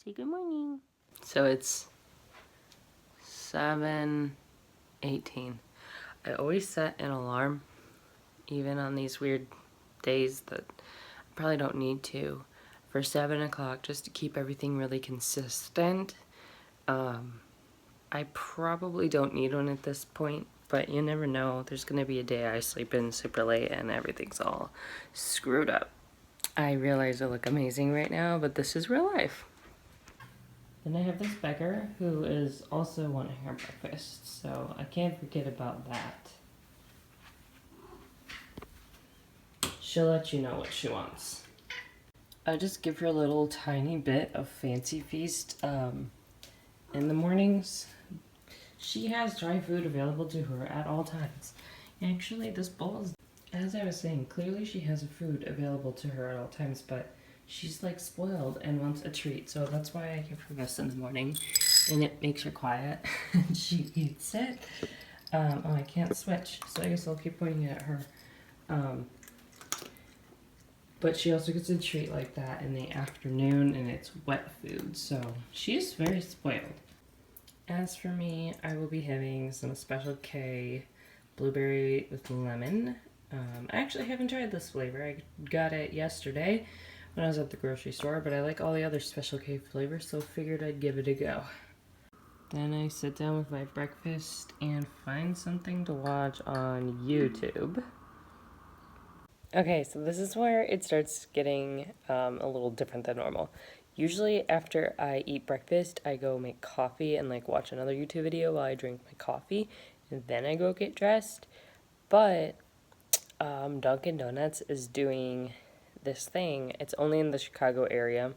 Say good morning. So it's 7:18. I always set an alarm, even on these weird days that I probably don't need to, for 7 o'clock just to keep everything really consistent. I probably don't need one at this point, but you never know. There's gonna be a day I sleep in super late and everything's all screwed up. I realize I look amazing right now, but this is real life. Then I have this beggar who is also wanting her breakfast, so I can't forget about that. She'll let you know what she wants. I just give her a little tiny bit of Fancy Feast in the mornings. She has dry food available to her at all times. Actually, this bowl is, as I was saying, clearly she has food available to her at all times, but she's like spoiled and wants a treat, so that's why I give her this in the morning, and it makes her quiet, and she eats it. Oh, I can't switch, so I guess I'll keep pointing it at her. But she also gets a treat like that in the afternoon, and it's wet food, so she's very spoiled. As for me, I will be having some Special K blueberry with lemon. I actually haven't tried this flavor. I got it yesterday when I was at the grocery store, but I like all the other Special K flavors, so figured I'd give it a go. Then I sit down with my breakfast and find something to watch on YouTube. Okay, so this is where it starts getting a little different than normal. Usually after I eat breakfast, I go make coffee and like watch another YouTube video while I drink my coffee, and then I go get dressed. But Dunkin' Donuts is doing this thing. It's only in the Chicago area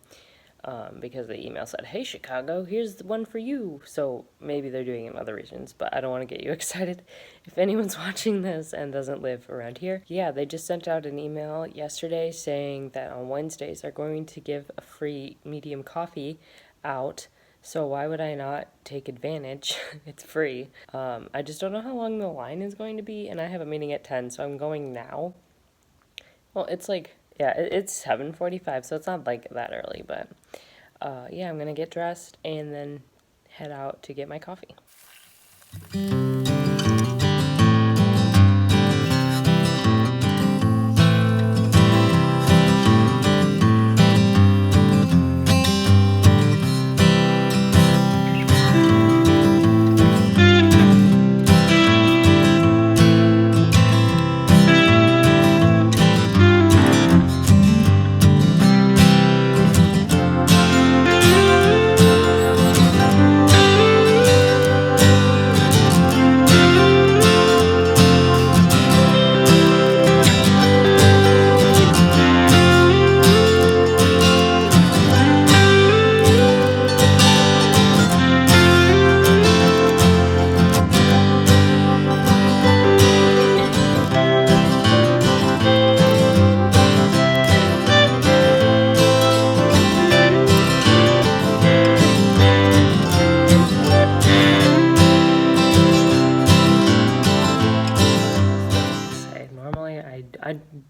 because the email said, "Hey Chicago, here's the one for you." So maybe they're doing it in other regions, but I don't want to get you excited if anyone's watching this and doesn't live around here. Yeah, they just sent out an email yesterday saying that on Wednesdays they're going to give a free medium coffee out. So why would I not take advantage? It's free. I just don't know how long the line is going to be, and I have a meeting at 10, so I'm going now. Well, it's like, yeah, it's 7:45, so it's not like that early, but yeah, I'm gonna get dressed and then head out to get my coffee.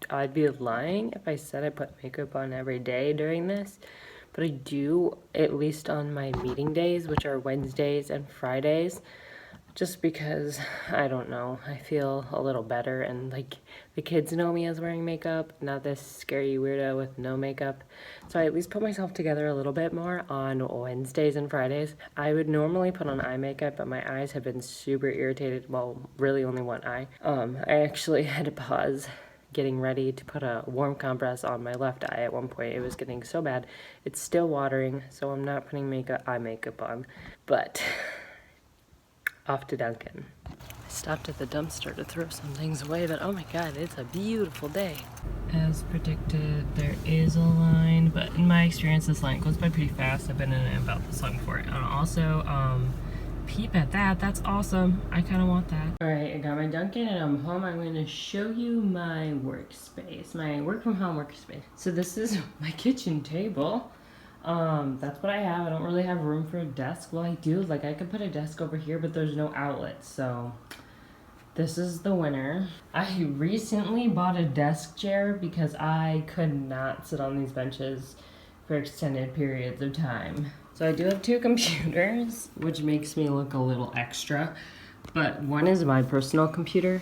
I'd be lying if I said I put makeup on every day during this, but I do, at least on my meeting days, which are Wednesdays and Fridays, just because, I don't know, I feel a little better, and like the kids know me as wearing makeup, not this scary weirdo with no makeup, so I at least put myself together a little bit more on Wednesdays and Fridays. I would normally put on eye makeup, but my eyes have been super irritated, well, really only one eye. I actually had to pause getting ready to put a warm compress on my left eye at one point. It was getting so bad. It's still watering, so I'm not putting eye makeup on, but off to Dunkin'. I stopped at the dumpster to throw some things away, but oh my god, it's a beautiful day. As predicted, there is a line, but in my experience, this line goes by pretty fast. I've been in it about this long before. And also, peep at that. That's awesome. I kind of want that. Alright, I got my Dunkin' and I'm home. I'm going to show you my workspace, my work from home workspace. So this is my kitchen table. That's what I have. I don't really have room for a desk. Well, I do. Like, I could put a desk over here, but there's no outlet, so this is the winner. I recently bought a desk chair because I could not sit on these benches for extended periods of time. So I do have two computers, which makes me look a little extra, but one is my personal computer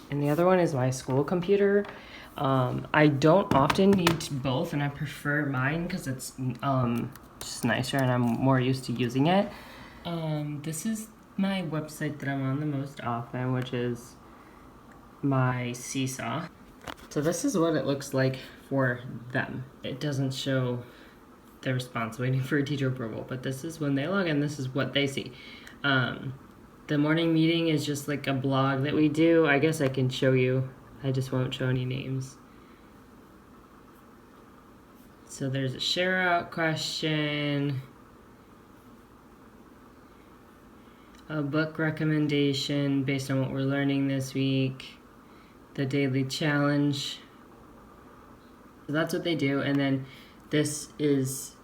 and the other one is my school computer. I don't often need both, and I prefer mine because it's just nicer and I'm more used to using it. This is my website that I'm on the most often, which is my Seesaw. So this is what it looks like for them. It doesn't show the response waiting for a teacher approval, but this is when they log in, this is what they see. The morning meeting is just like a blog that we do. I guess I can show you. I just won't show any names. So there's a share out question, a book recommendation based on what we're learning this week, the daily challenge. So that's what they do, and then this is,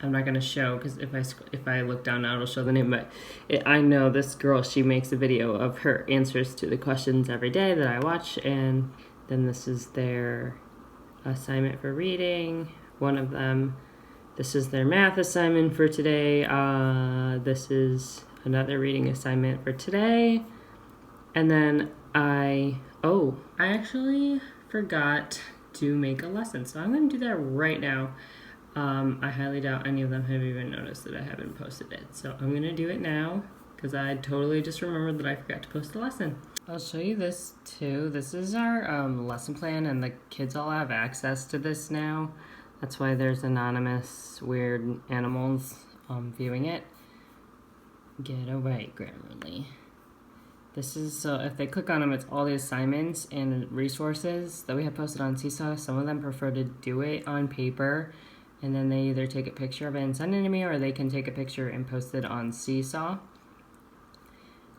I'm not gonna show because if I look down now it'll show the name, but I know this girl, she makes a video of her answers to the questions every day that I watch, and then this is their assignment for reading, one of them. This is their math assignment for today. This is another reading assignment for today. And then I actually forgot to make a lesson, so I'm gonna do that right now. I highly doubt any of them have even noticed that I haven't posted it. So I'm gonna do it now because I totally just remembered that I forgot to post a lesson. I'll show you this too. This is our lesson plan, and the kids all have access to this now. That's why there's anonymous weird animals viewing it. Get away, Grammarly. This is, so if they click on them, it's all the assignments and resources that we have posted on Seesaw. Some of them prefer to do it on paper, and then they either take a picture of it and send it to me, or they can take a picture and post it on Seesaw.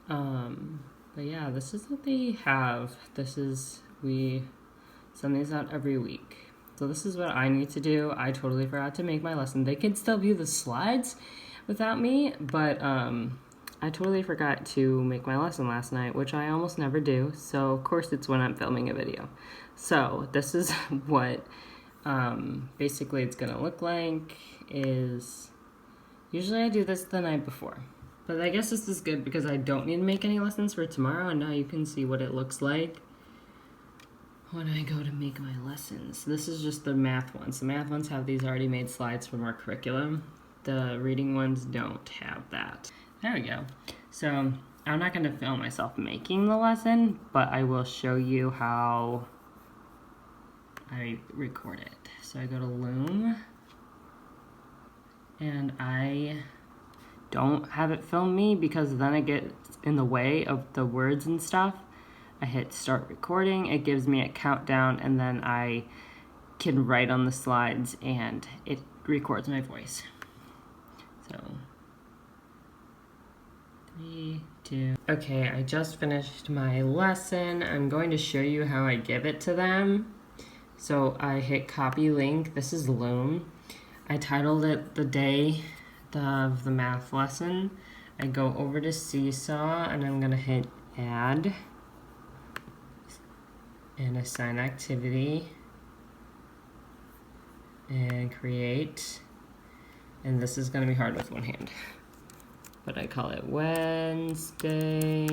But yeah, this is what they have. We send these out every week. So this is what I need to do. I totally forgot to make my lesson. They can still view the slides without me, but I totally forgot to make my lesson last night, which I almost never do. So of course it's when I'm filming a video. So this is what basically it's gonna look like. Is usually I do this the night before, but I guess this is good because I don't need to make any lessons for tomorrow, and now you can see what it looks like when I go to make my lessons. This is just the math ones. The math ones have these already made slides from our curriculum. The reading ones don't have that. There we go. So I'm not gonna film myself making the lesson, but I will show you how I record it. So I go to Loom, and I don't have it film me because then it gets in the way of the words and stuff. I hit start recording, it gives me a countdown, and then I can write on the slides and it records my voice. So 3, 2. Okay, I just finished my lesson. I'm going to show you how I give it to them. So I hit copy link. This is Loom. I titled it the day of the math lesson. I go over to Seesaw and I'm gonna hit add and assign activity and create. And this is gonna be hard with one hand, but I call it Wednesday,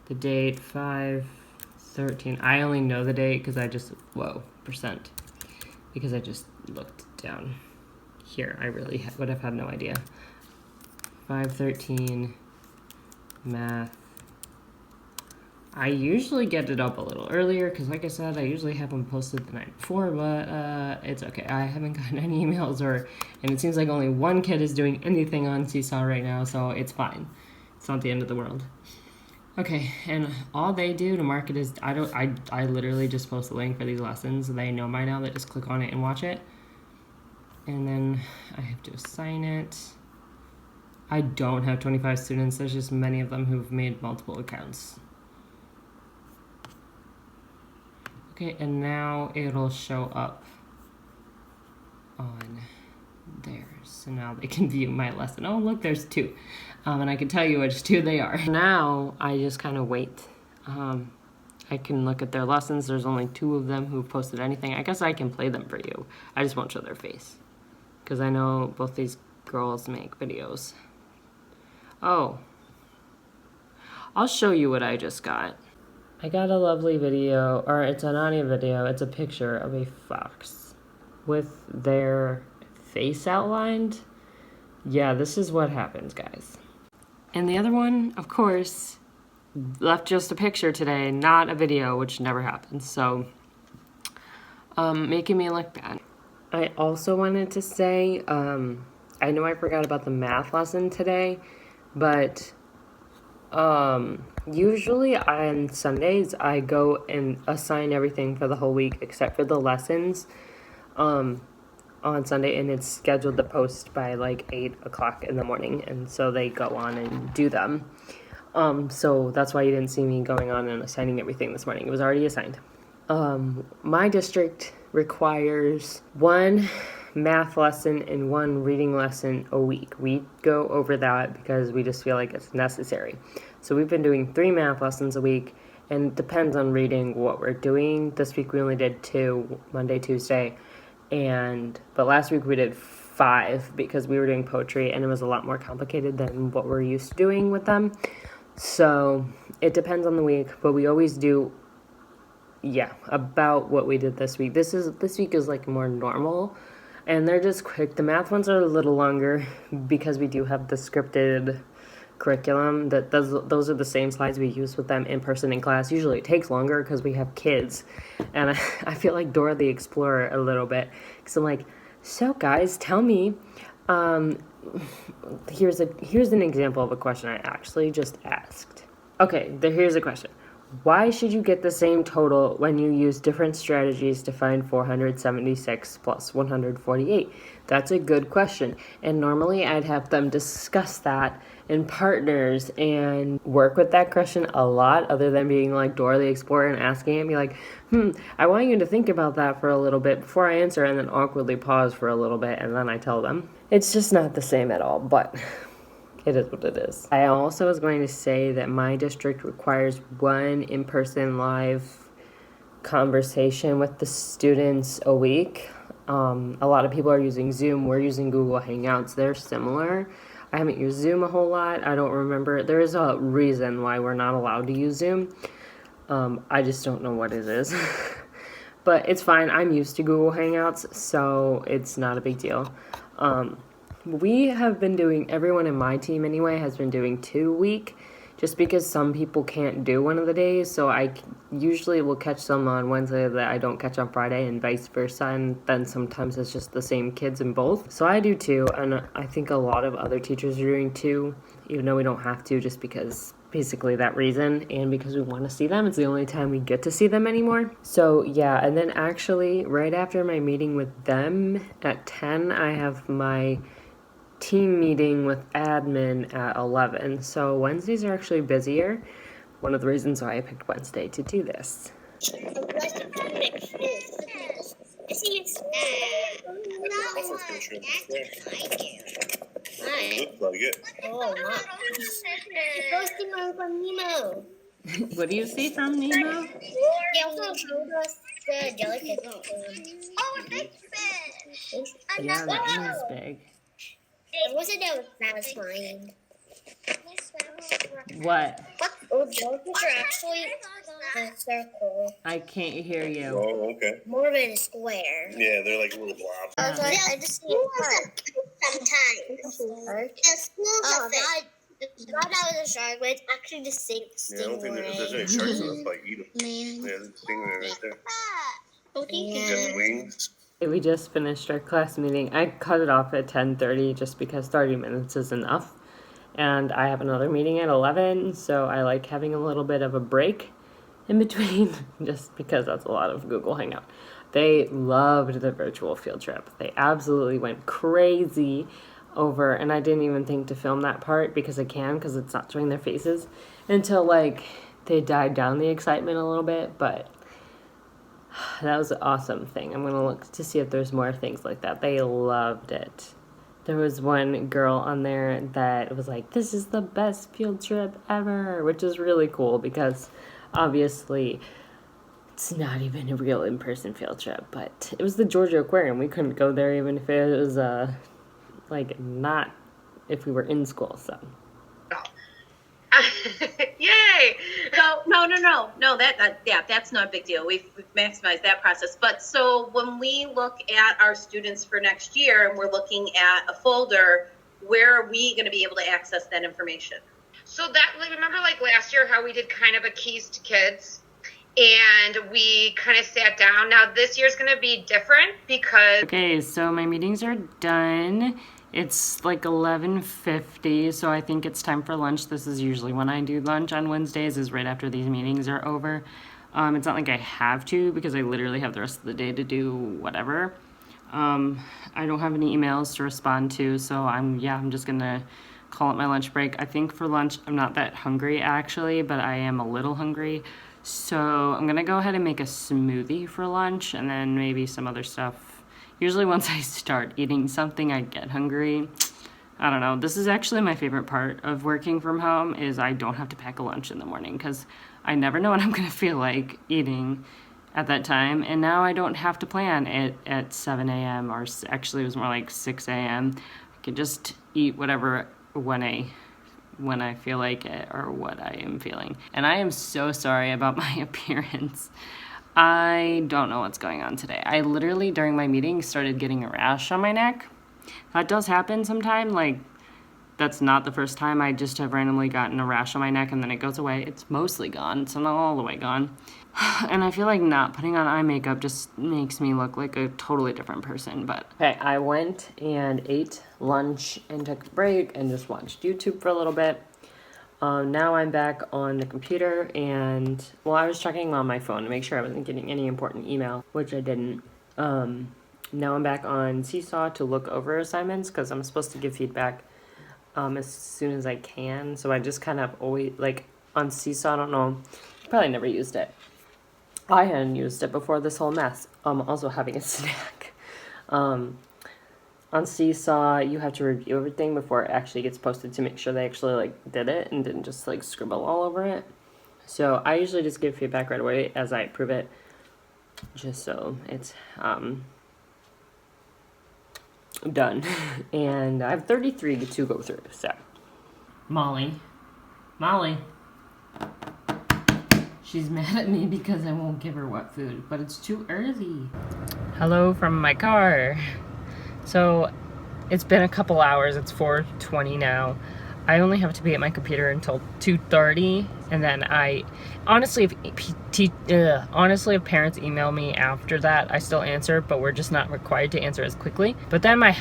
the date 5/13. I only know the date because I just, percent, because I just looked down here. I really would have had no idea. 5/13 math. I usually get it up a little earlier because, like I said, I usually have them posted the night before, but it's okay. I haven't gotten any emails, and it seems like only one kid is doing anything on Seesaw right now, so it's fine. It's not the end of the world. Okay, and all they do to mark it is, I literally just post the link for these lessons. They know by now. They just click on it and watch it. And then I have to assign it. I don't have 25 students. There's just many of them who've made multiple accounts. Okay, and now it'll show up on theirs. So now they can view my lesson. Oh, look, there's 2. And I can tell you which 2 they are. Now I just kind of wait. I can look at their lessons. There's only 2 of them who've posted anything. I guess I can play them for you. I just won't show their face, because I know both these girls make videos. Oh, I'll show you what I just got. I got a lovely video, or it's not a video, it's a picture of a fox with their face outlined. Yeah, this is what happens, guys. And the other one, of course, left just a picture today, not a video, which never happens. So, making me look bad. I also wanted to say, I know I forgot about the math lesson today, but usually on Sundays I go and assign everything for the whole week except for the lessons on Sunday, and it's scheduled to post by like 8 o'clock in the morning, and so they go on and do them. So that's why you didn't see me going on and assigning everything this morning. It was already assigned. My district requires 1 math lesson and 1 reading lesson a week. We go over that because we just feel like it's necessary. So we've been doing 3 math lessons a week, and it depends on reading what we're doing. This week we only did 2, Monday, Tuesday, but last week we did 5 because we were doing poetry and it was a lot more complicated than what we're used to doing with them. So it depends on the week, but we always do, about what we did this week. This week is like more normal, and they're just quick. The math ones are a little longer because we do have the scripted curriculum. Those are the same slides we use with them in person in class. Usually it takes longer because we have kids, and I feel like Dora the Explorer a little bit, because I'm like, so guys, tell me, here's an example of a question I actually just asked. Okay, here's a question. Why should you get the same total when you use different strategies to find 476 plus 148? That's a good question. And normally I'd have them discuss that in partners and work with that question a lot, other than being like Dora the Explorer and asking it, be like, I want you to think about that for a little bit before I answer, and then awkwardly pause for a little bit, and then I tell them. It's just not the same at all, but it is what it is. I also was going to say that my district requires 1 in-person live conversation with the students a week. A lot of people are using Zoom. We're using Google Hangouts. They're similar. I haven't used Zoom a whole lot. I don't remember. There is a reason why we're not allowed to use Zoom. I just don't know what it is. But it's fine. I'm used to Google Hangouts, so it's not a big deal. We have been doing, everyone in my team anyway, has been doing 2 a week, just because some people can't do one of the days, so I usually will catch some on Wednesday that I don't catch on Friday, and vice versa, and then sometimes it's just the same kids in both. So I do 2, and I think a lot of other teachers are doing 2, even though we don't have to, just because basically that reason, and because we want to see them. It's the only time we get to see them anymore. So yeah, and then actually right after my meeting with them at 10, I have my team meeting with admin at 11. So Wednesdays are actually busier. One of the reasons why I picked Wednesday to do this. What do you see from Nemo? They also showed us the jellyfish. Oh, a big fish! Yeah, that one is big. It wasn't satisfying. What? Oh, jellyfish are actually a circle. I can't hear you. Oh, okay. More than a square. Yeah, they're like little blobs. I just see a shark sometimes. A school of fish. Not out of the shark, but it's actually the same Yeah, I don't think if there's any sharks in this, like eat them. Man. Yeah, there's a stingray right there. Yeah. Got the wings. We just finished our class meeting. I cut it off at 10:30 just because 30 minutes is enough. And I have another meeting at 11, so I like having a little bit of a break in between just because that's a lot of Google Hangout. They loved the virtual field trip. They absolutely went crazy over, and I didn't even think to film that part because it's not showing their faces until like they died down the excitement a little bit, but that was an awesome thing. I'm gonna look to see if there's more things like that. They loved it. There was one girl on there that was like, this is the best field trip ever, which is really cool because obviously it's not even a real in-person field trip, but it was the Georgia Aquarium. We couldn't go there even if it was Like, not if we were in school, so. Yay! So no. That's not a big deal. We've maximized that process. But so when we look at our students for next year and we're looking at a folder, where are we going to be able to access that information? So that, like, remember like last year how we did kind of a keys to kids and we kind of sat down. Now this year's going to be different because... Okay, so my meetings are done. It's like 11:50, so I think it's time for lunch. This is usually when I do lunch on Wednesdays, is right after these meetings are over. It's not like I have to, because I literally have the rest of the day to do whatever. I don't have any emails to respond to, so I'm just gonna call it my lunch break. I think for lunch, I'm not that hungry actually, but I am a little hungry. So I'm gonna go ahead and make a smoothie for lunch, and then maybe some other stuff. Usually once I start eating something, I get hungry. I don't know. This is actually my favorite part of working from home, is I don't have to pack a lunch in the morning, because I never know what I'm gonna feel like eating at that time. And now I don't have to plan it at 7 a.m. or actually it was more like 6 a.m. I can just eat whatever when I feel like it, or what I am feeling. And I am so sorry about my appearance. I don't know what's going on today. I literally, during my meeting, started getting a rash on my neck. That does happen sometime. Like, that's not the first time. I just have randomly gotten a rash on my neck and then it goes away. It's mostly gone. It's not all the way gone. And I feel like not putting on eye makeup just makes me look like a totally different person. But okay, I went and ate lunch and took a break and just watched YouTube for a little bit. Now I'm back on the computer, and well, I was checking on my phone to make sure I wasn't getting any important email, which I didn't. Now I'm back on Seesaw to look over assignments, because I'm supposed to give feedback as soon as I can. So I just kind of always, like, on Seesaw, I don't know, probably never used it. I hadn't used it before this whole mess. Also having a snack. On Seesaw, you have to review everything before it actually gets posted to make sure they actually, like, did it and didn't just, like, scribble all over it. So I usually just give feedback right away as I approve it, just so it's done. And I have 33 to go through, so. Molly. She's mad at me because I won't give her wet food, but it's too early. Hello from my car. So it's been a couple hours. It's 4:20 now. I only have to be at my computer until 2:30, and then honestly, if parents email me after that, I still answer, but we're just not required to answer as quickly. But then my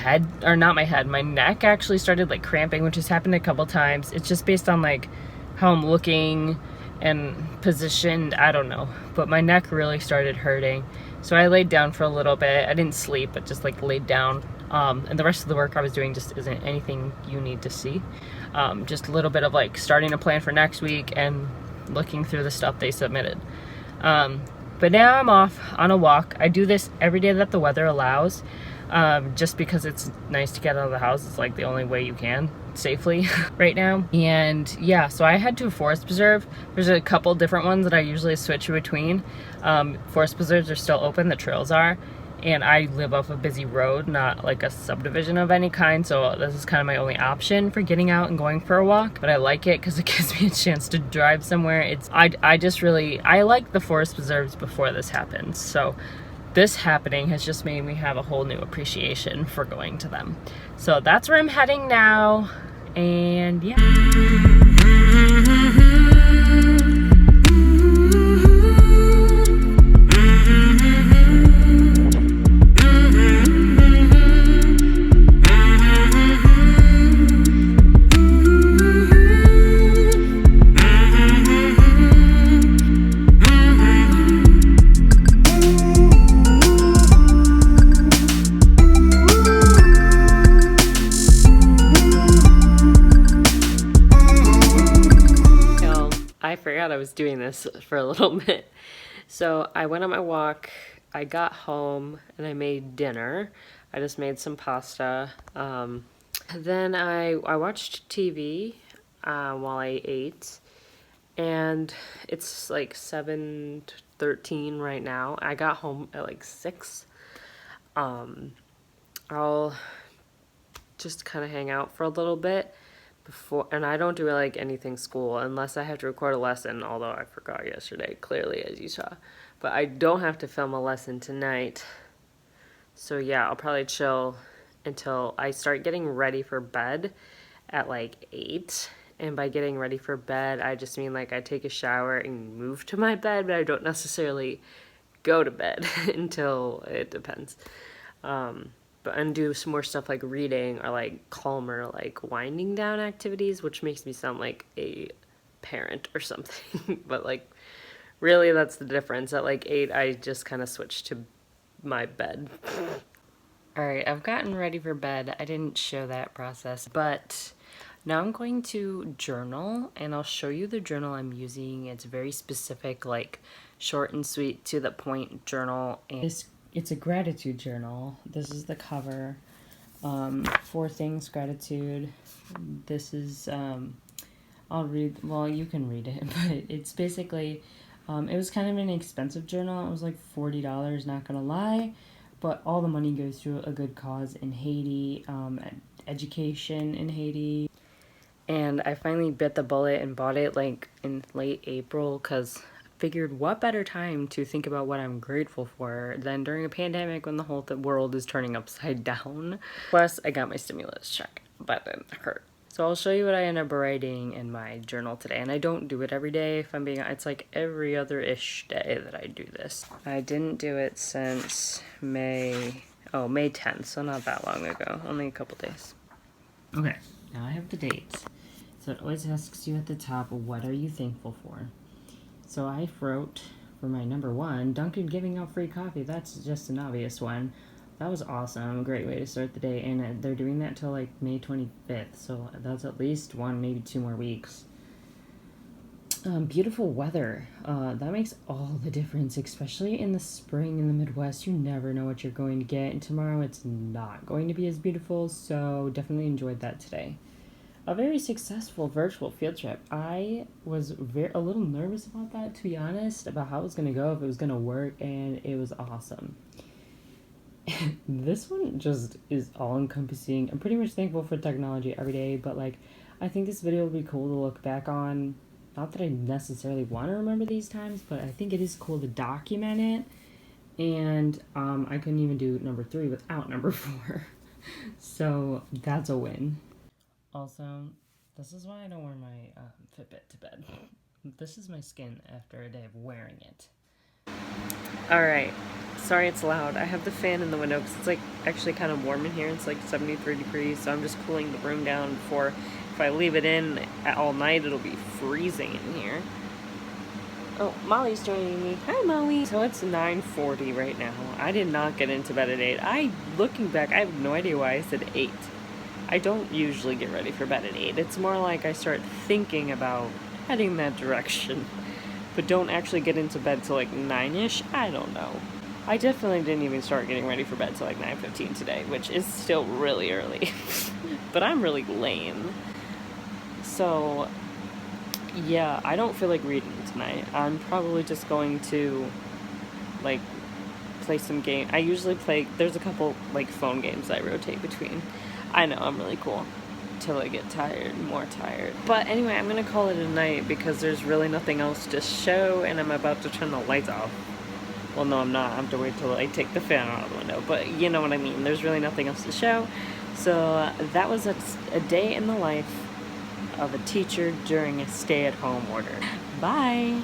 neck actually started like cramping, which has happened a couple times. It's just based on like how I'm looking and positioned, I don't know, but my neck really started hurting. So I laid down for a little bit. I didn't sleep, but just like laid down. And the rest of the work I was doing just isn't anything you need to see. Just a little bit of like starting a plan for next week and looking through the stuff they submitted. But now I'm off on a walk. I do this every day that the weather allows, just because it's nice to get out of the house. It's like the only way you can safely right now. And yeah, so I head to a forest preserve. There's a couple different ones that I usually switch between. Forest preserves are still open, the trails are. And I live off a busy road, not like a subdivision of any kind, so this is kind of my only option for getting out and going for a walk. But I like it because it gives me a chance to drive somewhere. I like the forest preserves before this happens, so this happening has just made me have a whole new appreciation for going to them. So that's where I'm heading now, and yeah. I forgot I was doing this for a little bit. So I went on my walk, I got home, and I made dinner. I just made some pasta. Then I watched TV while I ate, and it's like 7:13 right now. I got home at like 6. I'll just kind of hang out for a little bit before, and I don't do like anything school unless I have to record a lesson, although I forgot yesterday, clearly, as you saw. But I don't have to film a lesson tonight. So yeah, I'll probably chill until I start getting ready for bed at like 8. And by getting ready for bed, I just mean like I take a shower and move to my bed, but I don't necessarily go to bed until it depends. And do some more stuff like reading or like calmer, like winding down activities, which makes me sound like a parent or something. But like, really, that's the difference. At like 8, I just kind of switched to my bed. Alright, I've gotten ready for bed. I didn't show that process, but now I'm going to journal, and I'll show you the journal I'm using. It's very specific, like short and sweet, to the point journal. And it's a gratitude journal. This is the cover. 4 things gratitude. This is, I'll read, well, you can read it, but it's basically, it was kind of an expensive journal. It was like $40, not gonna lie, but all the money goes to a good cause in Haiti, education in Haiti. And I finally bit the bullet and bought it like in late April, because figured what better time to think about what I'm grateful for than during a pandemic when the whole world is turning upside down. Plus, I got my stimulus check, but it hurt. So I'll show you what I end up writing in my journal today. And I don't do it every day, if I'm being, it's like every other-ish day that I do this. I didn't do it since May 10th, so not that long ago, only a couple days. Okay, now I have the dates. So it always asks you at the top, what are you thankful for? So I wrote for my number 1, Dunkin' giving out free coffee. That's just an obvious one. That was awesome. Great way to start the day. And they're doing that till like May 25th. So that's at least 1, maybe 2 more weeks. Beautiful weather. That makes all the difference, especially in the spring in the Midwest. You never know what you're going to get. And tomorrow it's not going to be as beautiful. So definitely enjoyed that today. A very successful virtual field trip. I was a little nervous about that, to be honest, about how it was going to go, if it was going to work, and it was awesome. This one just is all-encompassing. I'm pretty much thankful for technology every day, but like, I think this video will be cool to look back on. Not that I necessarily want to remember these times, but I think it is cool to document it. And I couldn't even do number 3 without number 4. So that's a win. Also, this is why I don't wear my Fitbit to bed. This is my skin after a day of wearing it. Alright, sorry it's loud. I have the fan in the window because it's like actually kind of warm in here. It's like 73 degrees, so I'm just cooling the room down before, if I leave it in all night, it'll be freezing in here. Oh, Molly's joining me. Hi, Molly. So it's 9:40 right now. I did not get into bed at 8. Looking back, I have no idea why I said 8. I don't usually get ready for bed at 8. It's more like I start thinking about heading that direction, but don't actually get into bed till like 9-ish. I don't know. I definitely didn't even start getting ready for bed till like 9:15 today, which is still really early. But I'm really lame. So yeah, I don't feel like reading tonight. I'm probably just going to like play some game. I usually play, there's a couple like phone games I rotate between. I know, I'm really cool. Till I get tired, more tired. But anyway, I'm gonna call it a night because there's really nothing else to show, and I'm about to turn the lights off. Well, no, I'm not. I have to wait till I take the fan out of the window, but you know what I mean. There's really nothing else to show. So that was a day in the life of a teacher during a stay-at-home order. Bye!